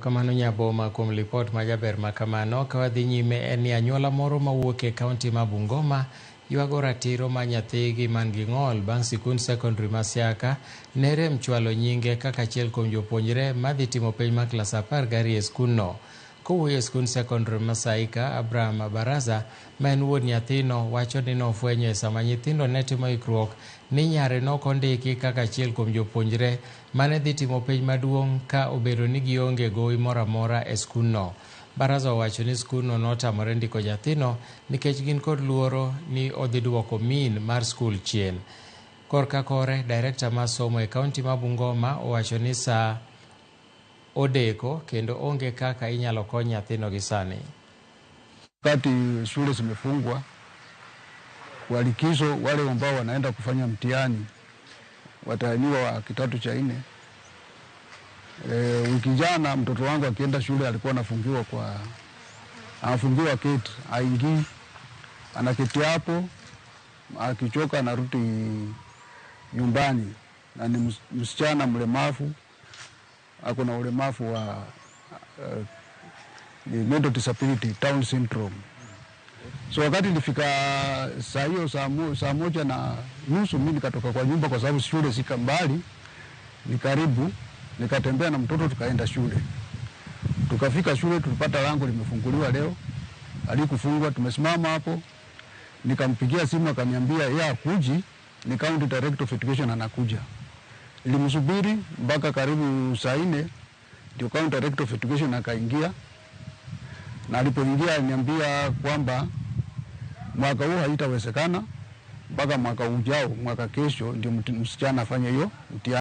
Kamano nyaboma kuom lipot majaber makamano kawadhi nyime en ni anyuola moro mawuok e kaunti ma Bungoma ywago ratiro ma nyathigi man gi ng'ol bang' sikund secondary ma Siaka ne rem chwalo nyinge kaka achiel kuom jopuonjre madhi timo penj ma klas 12 e skundno. Kowuoyo e skund secondary ma Saika, Abraham Baraza ma en wuod nyathino wacho ni nofwenyo e sama nyithindo ne timo ikruok ni nyare nokondiki kaka achiel kuom jopuonjre mane dhi timo penj maduong' ka obedo ni gionge gowi moro amora e skundno. Baraza owacho ni skundno notamore ndiko nyathino nikech gin kod luoro ni odhi duoko min mar skul chien. Korka kore, direkta mar somo e kaunti ma Bungoma owacho ni saa odeko kendo onge kaka inyalo kony nyathino gi sani. Wakati shule zimefungwa kwa likizo, wale ambao wanaenda kufanya mtihani watahiniwa wa kidato cha 4. Wiki jana mtoto wangu akienda shule alikuwa anafungiwa keti, haingii, anaketi hapo, akichoka anarudi nyumbani, na ni msichana mlemavu, ako na ulemavu wa mental disability, Down syndrome. So wakati nilifika saa 1:30 mimi nikatoka kwa nyumba kwa sababu shule sika mbali, ni karibu, nikatembea na mtoto tukaenda shule. Tukafika shule tulipata lango limefunguliwa leo, alikufungwa, tumesimama hapo, nikampigia simu akaniambia yeye hakuji, ni county director of education anakuja. Nilimsubiri mpaka karibu saa 4 ndio county director of education akaingia, na alipoingia aliniambia kwamba mwaka huu haitawezekana, mpaka mwaka ujao, mwaka kesho ndio msichana afanye hiyo mtihani.